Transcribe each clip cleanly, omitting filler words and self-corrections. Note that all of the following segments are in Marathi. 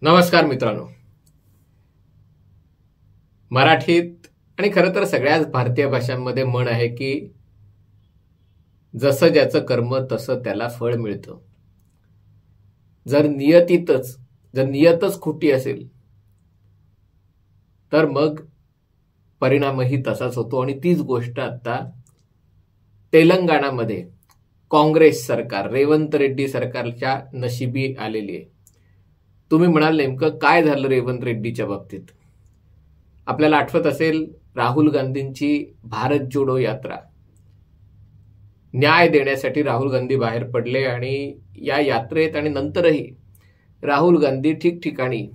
नमस्कार मित्रांनो, मराठीत आणि खरं तर सगळ्याच भारतीय भाषांमध्ये म्हण आहे की जसं ज्याचं कर्म तसं त्याला फळ मिळतं. जर नियतच खोटी असेल तर मग परिणामही तसाच होतो. आणि तीच गोष्ट आता तेलंगणामध्ये काँग्रेस सरकार, रेवंत रेड्डी सरकारच्या नशिबी आलेली आहे. तुम्ही म्हणाल नेमकं काय झालं रेवंत रेड्डीच्या बाबतीत? आपल्याला आठवत असेल राहुल गांधींची भारत जोडो यात्रा. न्याय देण्यासाठी राहुल गांधी बाहेर पडले आणि या यात्रेत आणि नंतरही राहुल गांधी ठिकठिकाणी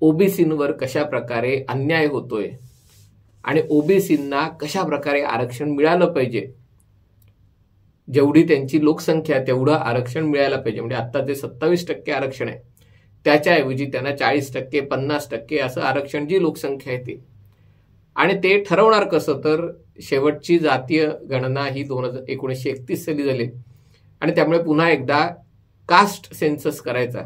ओबीसींवर कशा प्रकारे अन्याय होतोय आणि ओबीसींना कशा प्रकारे आरक्षण मिळालं पाहिजे, जेवढी त्यांची लोकसंख्या तेवढं आरक्षण मिळायला पाहिजे. म्हणजे आता जे 27% आरक्षण आहे त्याच्याऐवजी त्यांना 40%, 50% असं आरक्षण जी लोकसंख्या आहे ती. आणि ते ठरवणार कसं? तर शेवटची जातीय गणना ही 1931 साली झाली आणि त्यामुळे पुन्हा एकदा कास्ट सेन्सस करायचा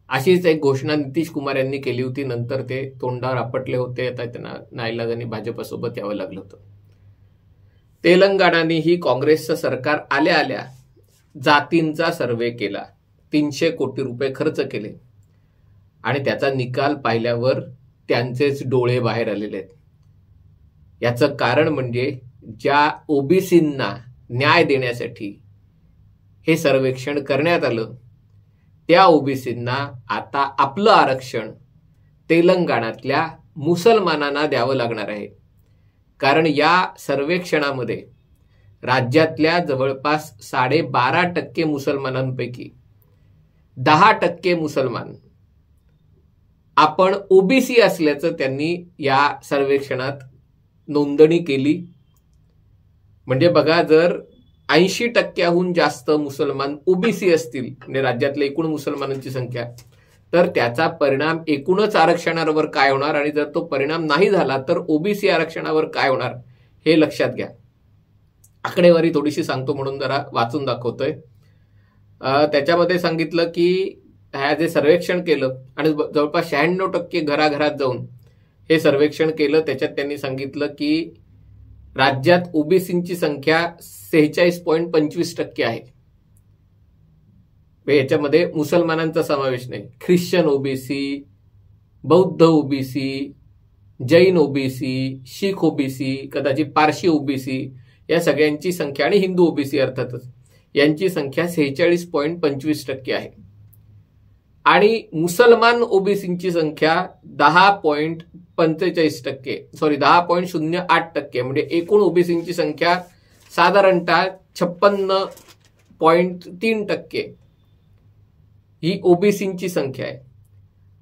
अशीच एक घोषणा नितीश कुमार यांनी केली होती. नंतर ते तोंडावर आपटले होते. आता त्यांना नाईलाजाने भाजपसोबत यावं लागलं होतं. तेलंगणाने ही काँग्रेसचं सरकार आल्या आल्या जातींचा सर्वे केला, 300 कोटी रुपये खर्च केले आणि त्याचा निकाल पाहिल्यावर त्यांचेच डोळे बाहेर आलेले आहेत. याचं कारण म्हणजे ज्या ओबीसींना न्याय देण्यासाठी हे सर्वेक्षण करण्यात आलं त्या ओबीसींना आता आपलं आरक्षण तेलंगणातल्या मुसलमानांना द्यावं लागणार आहे. कारण या सर्वेक्षणामध्ये राज्यातल्या जवळपास 12.5% मुसलमानांपैकी 10% मुसलमान आपण ओबीसी असल्याचं त्यांनी या सर्वेक्षणात नोंदणी केली. म्हणजे बघा, जर 80%हून जास्त मुसलमान ओबीसी असतील म्हणजे राज्यातल्या एकूण मुसलमानांची संख्या, तर त्याचा परिणाम एकूणच आरक्षणावर काय होणार आणि जर तो परिणाम नाही झाला तर ओबीसी आरक्षणावर काय होणार हे लक्षात घ्या. आकडेवारी थोडीशी सांगतो म्हणून जरा वाचून दाखवतोय. त्याच्यामध्ये सांगितलं की ह्या जे सर्वेक्षण केलं आणि जवळपास 96% घराघरात जाऊन हे सर्वेक्षण केलं. त्याच्यात त्यांनी सांगितलं की राज्यात ओबीसींची संख्या 46.25% आहे. याच्यामध्ये मुसलमानांचा समावेश नाही. ख्रिश्चन ओबीसी, बौद्ध ओबीसी, जैन ओबीसी, शीख ओबीसी, कदाचित पारशी ओबीसी या सगळ्यांची संख्या आणि हिंदू ओबीसी अर्थातच यांची संख्या 46.25% आहे. आणि मुसलमान ओबीसींची संख्या 10.08%, म्हणजे एकूण ओबीसींची संख्या साधारणतः 56.3% ही ओबीसींची संख्या आहे.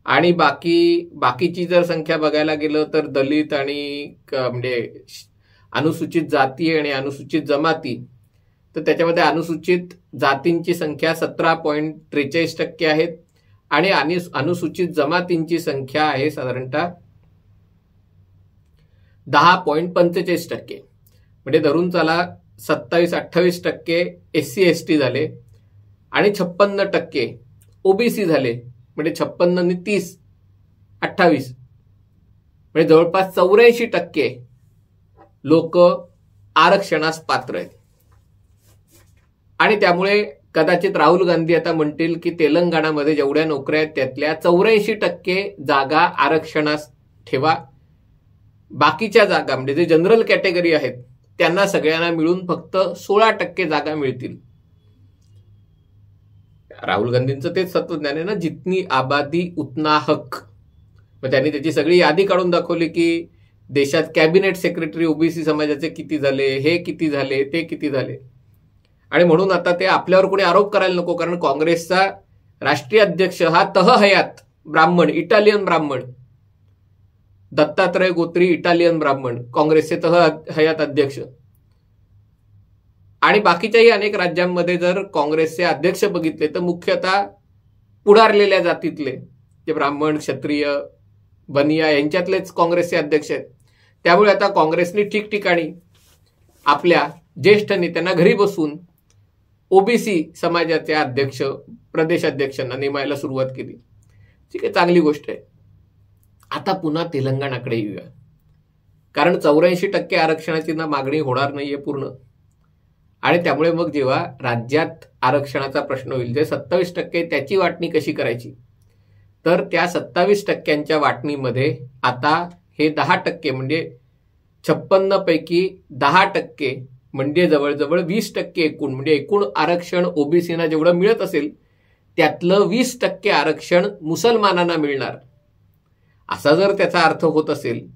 आणि बाकीची जर संख्या बघायला गेलं तर दलित आणि म्हणजे अनुसूचित जाती आणि अनुसूचित जमाती, तर त्याच्यामध्ये अनुसूचित जातींची संख्या 17.43% आहेत आणि अनुसूचित जमातींची संख्या आहे साधारणतः 10.45%. म्हणजे धरून चला 27-28% SC ST झाले आणि 56% ओबीसी झाले. म्हणजे 56 आणि 30 28 म्हणजे जवळपास 84% लोक आरक्षणास पात्र आहेत. आणि त्यामुळे कदाचित राहुल गांधी आता म्हणतील की तेलंगणामध्ये जेवढ्या नोकऱ्या आहेत त्यातल्या 84% जागा आरक्षणास ठेवा, बाकीच्या जागा म्हणजे जे जनरल कॅटेगरी आहेत त्यांना सगळ्यांना मिळून फक्त 16% जागा मिळतील. राहुल गांधींचं तेच तत्वज्ञान आहे ना, जितनी आबादी उतना हक. मग त्यांनी त्याची सगळी यादी काढून दाखवली की देशात कॅबिनेट सेक्रेटरी ओबीसी समाजाचे किती झाले, हे किती झाले, ते किती झाले. आणि म्हणून आता ते आपल्यावर कोणी आरोप करायला नको, कारण काँग्रेसचा राष्ट्रीय अध्यक्ष हा तहहयात ब्राह्मण, इटालियन ब्राह्मण, दत्तात्रय गोत्री इटालियन ब्राह्मण, काँग्रेसचे तहहयात अध्यक्ष. आणि बाकीच्याही अनेक राज्यांमध्ये जर काँग्रेसचे अध्यक्ष बघितले तर मुख्यतः पुढारलेल्या जातीतले जे ब्राह्मण, क्षत्रिय, बनिया यांच्यातलेच काँग्रेसचे अध्यक्ष आहेत. त्यामुळे आता काँग्रेसने ठिकठिकाणी आपल्या ज्येष्ठ नेत्यांना घरी बसून ओबीसी समाजाचे अध्यक्ष, प्रदेशाध्यक्षांना नेमायला सुरुवात केली. ठीक आहे, चांगली गोष्ट आहे. आता पुन्हा तेलंगणाकडे येऊया. कारण 84% आरक्षणाची ना मागणी होणार नाहीये पूर्ण. आणि त्यामुळे मग जेव्हा राज्यात आरक्षणाचा प्रश्न होईल, जे 27% त्याची वाटणी कशी करायची, तर त्या 27%च्या वाटणीमध्ये आता हे 10% म्हणजे 56 पैकी 10% म्हणजे जवळजवळ 20% एकूण, म्हणजे एकूण आरक्षण ओबीसीना जेवढं मिळत असेल त्यातलं 20% आरक्षण मुसलमानांना मिळणार. असा जर त्याचा अर्थ होत असेल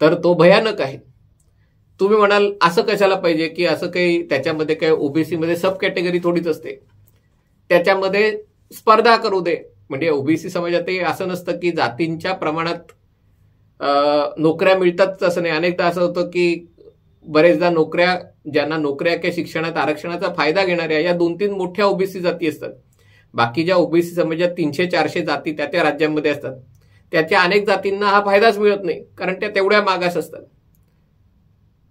तर तो भयानक आहे. तुम्ही म्हणाल असं कशाला पाहिजे, की असं काही त्याच्यामध्ये काही ओबीसी मध्ये सब कॅटेगरी थोडीच असते, त्याच्यामध्ये स्पर्धा करू दे. म्हणजे ओबीसी समाजात असं नसतं की जातींच्या प्रमाणात नोकऱ्या मिळतात असं नाही. अनेकदा असं होतं की बरेचदा ज्यांना नोकऱ्या किंवा शिक्षणात आरक्षणाचा फायदा घेणाऱ्या या 2-3 मोठ्या ओबीसी जाती असतात. बाकी ज्या ओबीसी समाजात 300-400 जाती त्या राज्यांमध्ये असतात, त्याच्या अनेक जातींना हा फायदाच मिळत नाही, कारण त्या तेवढ्या मागास असतात.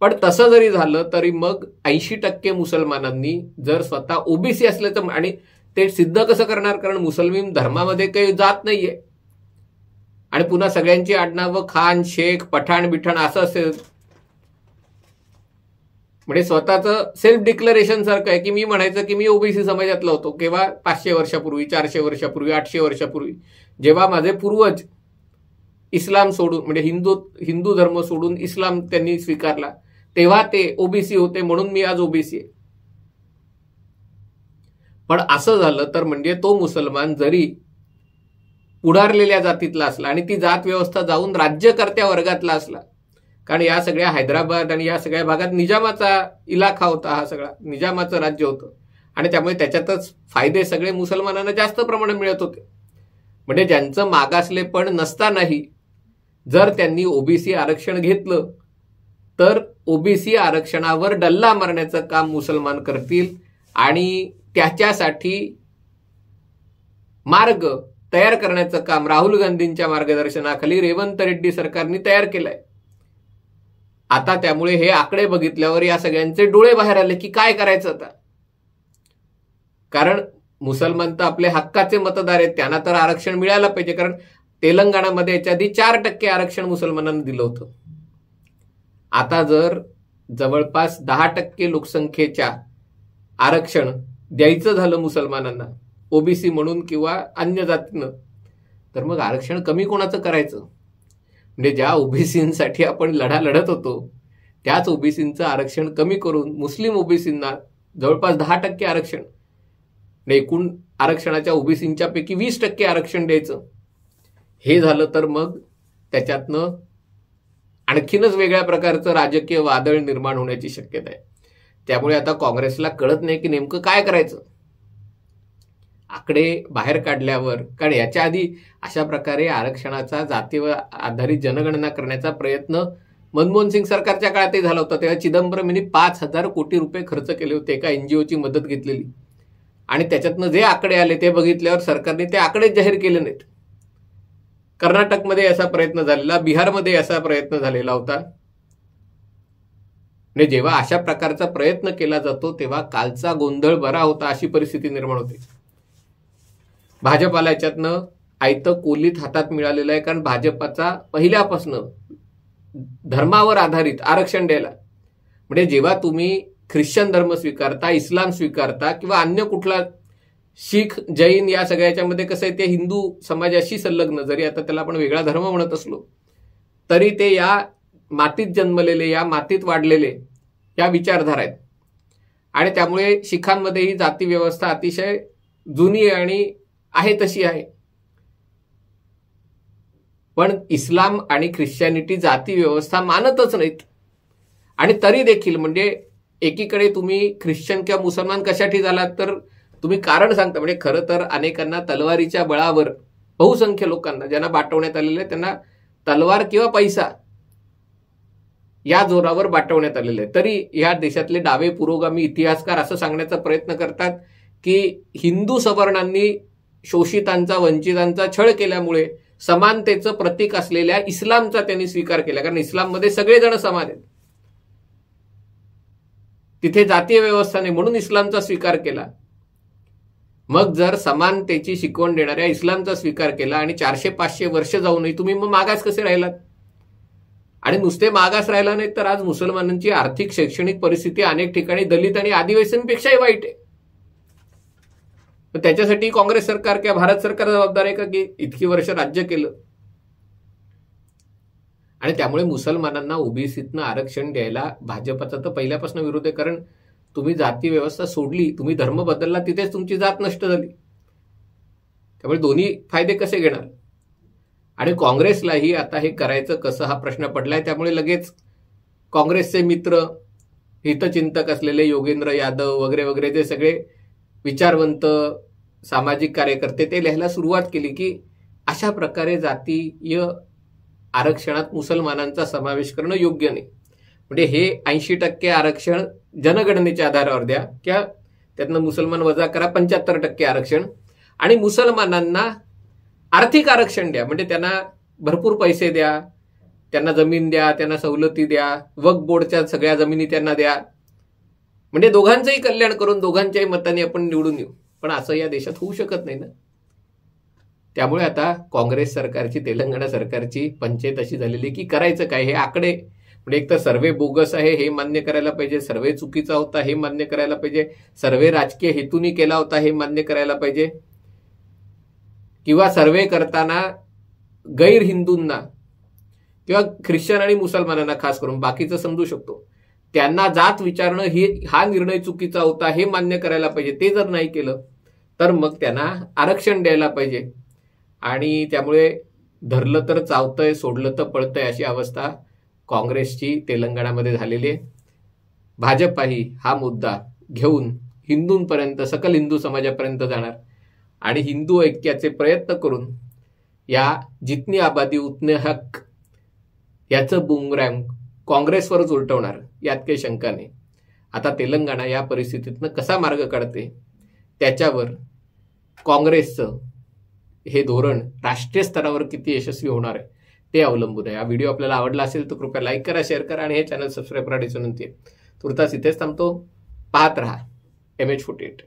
पण तसं जरी झालं तरी मग 80% मुसलमानांनी जर स्वतः ओबीसी असल्याचं, आणि ते सिद्ध कसं करणार, कारण मुस्लिम धर्मामध्ये काही जात नाहीये. आणि पुन्हा सगळ्यांची आडनावं खान, शेख, पठाण, बिठाण असं असेल, म्हणजे स्वतःचं सेल्फ डिक्लेरेशन सारखं आहे की मी म्हणायचं की मी ओबीसी समाजातला होतो. केव्हा? 500 वर्षापूर्वी, 400 वर्षापूर्वी, 800 वर्षापूर्वी, जेव्हा माझे पूर्वज इस्लाम सोडून, म्हणजे हिंदू धर्म सोडून इस्लाम त्यांनी स्वीकारला, तेव्हा ते ओबीसी होते, म्हणून मी आज ओबीसी आहे. पण असं झालं तर म्हणजे तो मुसलमान जरी पुढारलेल्या जातीतला असला आणि ती जात व्यवस्था जाऊन राज्यकर्त्या वर्गातला असला, कारण या सगळ्या हैदराबाद आणि या सगळ्या भागात निजामाचा इलाका होता, हा सगळा निजामाचं राज्य होतं, आणि त्यामुळे त्याच्यातच फायदे सगळे मुसलमानांना जास्त प्रमाणात मिळत होते. म्हणजे ज्यांचं मागासले पण नसतानाही जर त्यांनी ओबीसी आरक्षण घेतलं तर ओबीसी आरक्षणावर डल्ला मारण्याचं काम मुसलमान करतील, आणि त्याच्यासाठी मार्ग तयार करण्याचं काम राहुल गांधींच्या मार्गदर्शनाखाली रेवंत रेड्डी सरकारने तयार केलंय. आता त्यामुळे हे आकडे बघितल्यावर या सगळ्यांचे डोळे बाहेर आले की काय करायचं आता. कारण मुसलमान तर आपले हक्काचे मतदार आहेत, त्यांना तर आरक्षण मिळायला पाहिजे. कारण तेलंगणामध्ये याच्या आधी 4% आरक्षण मुसलमानांना दिलं होतं. आता जर जवळपास 10% लोकसंख्येच्या आरक्षण द्यायचं झालं मुसलमानांना, ओबीसी म्हणून किंवा अन्य जातीनं, तर मग आरक्षण कमी कोणाचं करायचं. म्हणजे ज्या ओबीसींसाठी आपण लढा लढत होतो त्याच ओबीसींचं आरक्षण कमी करून मुस्लिम ओबीसींना जवळपास 10% आरक्षण, एकूण आरक्षणाच्या ओबीसींच्या पैकी 20% आरक्षण द्यायचं. हे झालं तर मग त्याच्यातनं आणखीनच वेगळ्या प्रकारचं राजकीय वादळ निर्माण होण्याची शक्यता आहे. त्यामुळे आता काँग्रेसला कळत नाही की नेमकं काय करायचं. आकडे बाहेर काढल्यावर, कारण याच्या आधी अशा प्रकारे आरक्षणाचा जातीवर आधारित जनगणना करण्याचा प्रयत्न मनमोहन सिंग सरकारच्या काळातही झाला होता. तेव्हा चिदंबरम यांनी 5,000 कोटी रुपये खर्च केले होते, एका एनजीओची मदत घेतलेली, आणि त्याच्यातनं जे आकडे आले ते बघितल्यावर सरकारने ते आकडेच जाहीर केले नाहीत. कर्नाटकमध्ये असा प्रयत्न झालेला, बिहारमध्ये असा प्रयत्न झालेला होता. म्हणजे जेव्हा अशा प्रकारचा प्रयत्न केला जातो तेव्हा कालचा गोंधळ बरा होता अशी परिस्थिती निर्माण होते. भाजपाला याच्यातनं आयतं कोलीत हातात मिळालेलं आहे, कारण भाजपाचा पहिल्यापासून धर्मावर आधारित आरक्षण द्यायला, म्हणजे जेव्हा तुम्ही ख्रिश्चन धर्म स्वीकारता, इस्लाम स्वीकारता किंवा अन्य कुठला शीख, जैन या सगळ्याच्यामध्ये कसं आहे, ते हिंदू समाजाशी संलग्न, जरी आता त्याला आपण वेगळा धर्म म्हणत असलो तरी ते या मातीत जन्मलेले, या मातीत वाढलेले या विचारधारा आहेत. आणि त्यामुळे शिखांमध्ये ही जाती व्यवस्था अतिशय जुनी आणि आहे तशी आहे. पण इस्लाम आणि ख्रिश्चॅनिटी जाती व्यवस्था मानतच नाहीत. आणि तरी देखील म्हणजे एकीकडे तुम्ही ख्रिश्चन किंवा मुसलमान कशासाठी झालात तर तुम्ही कारण सांगता. म्हणजे खरं तर अनेकांना तलवारीच्या बळावर, बहुसंख्य लोकांना ज्यांना बाटवण्यात आलेले त्यांना तलवार किंवा पैसा या जोरावर बाटवण्यात आलेलं आहे. तरी या देशातले डावे पुरोगामी इतिहासकार असं सांगण्याचा प्रयत्न करतात की हिंदू सवर्णांनी शोषितांचा, वंचितांचा छळ केल्यामुळे समानतेचं प्रतीक असलेल्या इस्लामचा त्यांनी स्वीकार केला, कारण इस्लाममध्ये सगळेजण समान आहेत. तिथे जातीय व्यवस्था नाही म्हणून इस्लामचा स्वीकार केला. मग जर समानतेची शिकवण देणाऱ्या इस्लामचा स्वीकार केला आणि 400-500 वर्ष जाऊनही तुम्ही मग मागास कसे राहिलात? आणि नुसते मागास राहिला नाही तर आज मुसलमानांची आर्थिक शैक्षणिक परिस्थिती अनेक ठिकाणी दलित आणि आदिवासींपेक्षाही वाईट आहे. त्याच्यासाठी काँग्रेस सरकार किंवा भारत सरकार जबाबदार आहे का की इतकी वर्ष राज्य केलं? आणि त्यामुळे मुसलमानांना ओबीसीतनं आरक्षण द्यायला भाजपचा तर पहिल्यापासून विरोध आहे, कारण तुम्ही जाती व्यवस्था सोडली, तुम्ही धर्म बदलला, तिथेच तुमची जात नष्ट झाली. त्यामुळे दोन्ही फायदे कसे घेणार? आणि काँग्रेसलाही आता हे करायचं कसं हा प्रश्न पडलाय. त्यामुळे लगेच काँग्रेसचे मित्र हितचिंतक असलेले योगेंद्र यादव वगैरे वगैरे जे सगळे विचारवंत सामाजिक कार्यकर्ते ते लिहायला सुरुवात केली की अशा प्रकारे जातीय आरक्षणात मुसलमानांचा समावेश करणं योग्य नाही. म्हणजे हे 80% आरक्षण जनगणनेच्या आधारावर द्या किंवा त्यातनं मुसलमान वजा करा 75% आरक्षण, आणि मुसलमानांना आर्थिक आरक्षण द्या, म्हणजे त्यांना भरपूर पैसे द्या, त्यांना जमीन द्या, त्यांना सवलती द्या, वक्फ बोर्डच्या सगळ्या जमिनी त्यांना द्या, म्हणजे दोघांचंही कल्याण करून दोघांच्याही मताने आपण निवडून येऊ. पण असं या देशात होऊ शकत नाही ना. त्यामुळे आता काँग्रेस सरकारची, तेलंगणा सरकारची पंचायत अशी झालेली की करायचं काय? हे आकडे म्हणजे एक तर सर्वे बोगस आहे हे मान्य करायला पाहिजे, सर्वे चुकीचा होता हे मान्य करायला पाहिजे, सर्वे राजकीय हेतूने केला होता हे मान्य करायला पाहिजे, किंवा सर्वे करताना गैर हिंदूंना किंवा ख्रिश्चन आणि मुसलमानांना खास करून, बाकीचं समजू शकतो, त्यांना जात विचारणं हा निर्णय चुकीचा होता हे मान्य करायला पाहिजे. ते जर नाही केलं तर मग त्यांना आरक्षण द्यायला पाहिजे. आणि त्यामुळे धरलं तर चावतंय, सोडलं तर पळतंय अशी अवस्था काँग्रेसची तेलंगणामध्ये झालेली आहे. भाजपाही हा मुद्दा घेऊन हिंदूंपर्यंत, सकल हिंदू समाजापर्यंत जाणार आणि हिंदू ऐक्याचे प्रयत्न करून या जितनी आबादी उतने हक याचं बुमरँग काँग्रेसवरच उलटवणार यात काही शंका नाही. आता तेलंगणा या परिस्थितीतनं कसा मार्ग काढते त्याच्यावर काँग्रेसचं हे धोरण राष्ट्रीय स्तरावर किती यशस्वी होणार आहे ते अवलंबून आहे. हा व्हिडिओ आपल्याला आवडला असेल तर कृपया लाईक करा, शेअर करा आणि हे चॅनल सबस्क्राईब करायची विनंती आहे. तुर्तास इथेच थांबतो. पाहत रहा MH48.